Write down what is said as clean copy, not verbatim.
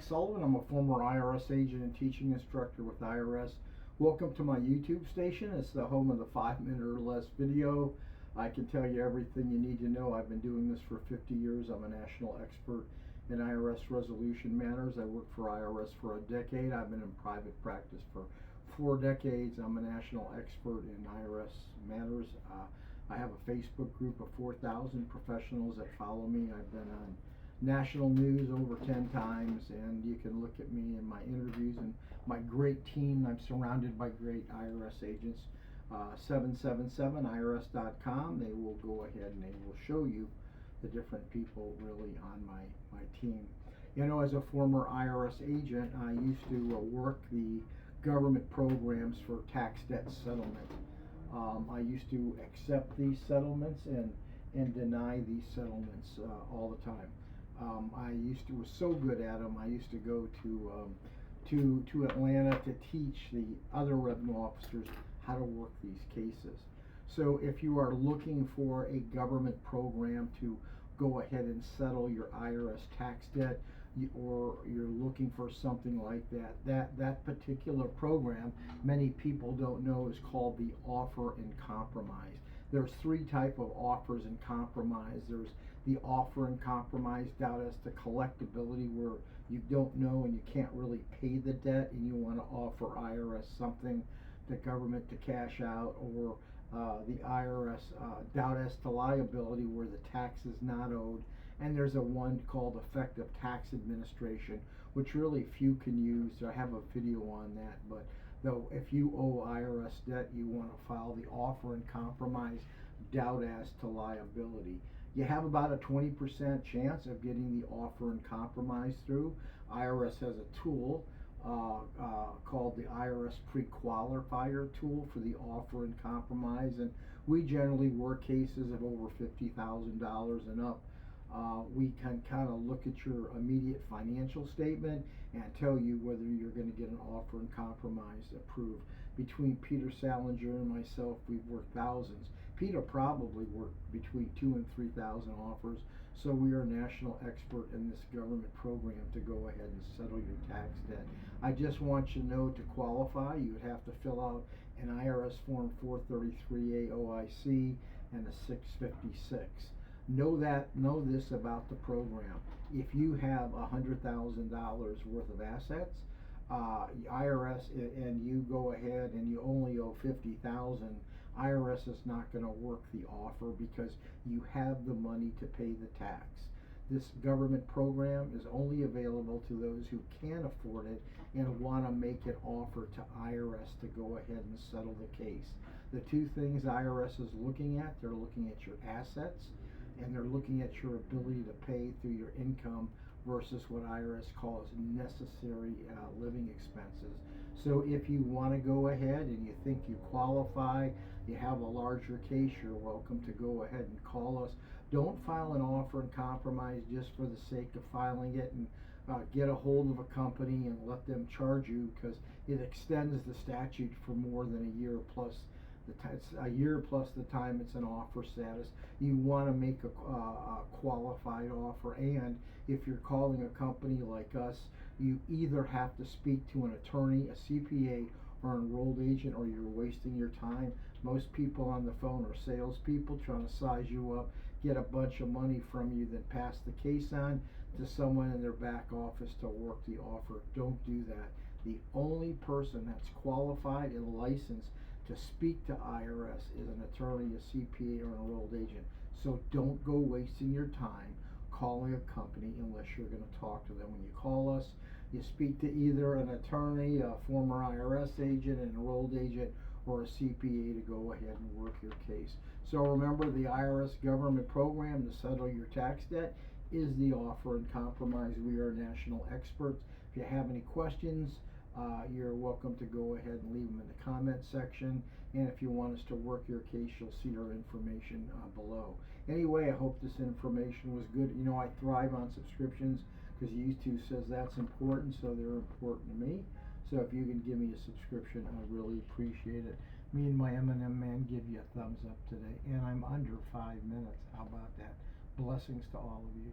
Sullivan. I'm a former IRS agent and teaching instructor with IRS. Welcome to my YouTube station. It's the home of the 5-minute or less video. I can tell you everything you need to know. I've been doing this for 50 years. I'm a national expert in IRS resolution matters. I worked for IRS for a decade. I've been in private practice for 4 decades. I'm a national expert in IRS matters. I have a Facebook group of 4,000 professionals that follow me. I've been on national news over 10 times, and you can look at me in my interviews and my great team. I'm surrounded by great IRS agents. 777irs.com. They will go ahead and they will show you the different people really on my team. You know, as a former IRS agent, I used to work the government programs for tax debt settlement. I used to accept these settlements and deny these settlements all the time. Was so good at them. I used to go to Atlanta to teach the other revenue officers how to work these cases. So if you are looking for a government program to go ahead and settle your IRS tax debt, or you're looking for something like that particular program, many people don't know, is called the offer and compromise. There's 3 types of offers and compromise. There's the offer and compromise doubt as to collectability, where you don't know and you can't really pay the debt and you want to offer IRS something, the government to cash out, or the IRS doubt as to liability, where the tax is not owed. And there's a one called effective tax administration, which really few can use. I have a video on that, but though if you owe IRS debt, you want to file the offer and compromise doubt as to liability. You have about a 20% chance of getting the offer and compromise through. IRS has a tool called the IRS pre-qualifier tool for the offer and compromise, and we generally work cases of over $50,000 and up. We can kind of look at your immediate financial statement and tell you whether you're going to get an offer and compromise approved. Between Peter Salinger and myself, we've worked thousands. Peter probably worked between 2,000 and 3,000 offers, so we are a national expert in this government program to go ahead and settle your tax debt. I just want you to know, to qualify, you would have to fill out an IRS Form 433A OIC and a 656. Know this about the program. If you have $100,000 worth of assets, IRS, and you go ahead and you only owe $50,000, IRS is not going to work the offer because you have the money to pay the tax. This government program is only available to those who can afford it and want to make an offer to IRS to go ahead and settle the case. The 2 things IRS is looking at, they're looking at your assets, and they're looking at your ability to pay through your income versus what IRS calls necessary living expenses. So if you want to go ahead and you think you qualify, you have a larger case, you're welcome to go ahead and call us. Don't file an offer and compromise just for the sake of filing it, and get a hold of a company and let them charge you, because it extends the statute for more than a year plus it's a year plus the time it's an offer status. You want to make a qualified offer, and if you're calling a company like us, you either have to speak to an attorney, a CPA, or an enrolled agent, or you're wasting your time. Most people on the phone are salespeople trying to size you up, get a bunch of money from you, then pass the case on to someone in their back office to work the offer. Don't do that. The only person that's qualified and licensed to speak to IRS is an attorney, a CPA, or an enrolled agent. So don't go wasting your time calling a company unless you're going to talk to them. When you call us, you speak to either an attorney, a former IRS agent, an enrolled agent, or a CPA to go ahead and work your case. So remember, the IRS government program to settle your tax debt is the offer and compromise. We are national experts. If you have any questions, you're welcome to go ahead and leave them in the comment section, and if you want us to work your case, you'll see our information below. Anyway, I hope this information was good. You know, I thrive on subscriptions because YouTube says that's important, so they're important to me. So if you can give me a subscription, I really appreciate it. Me and my M&M man give you a thumbs up today, and I'm under 5 minutes. How about that? Blessings to all of you.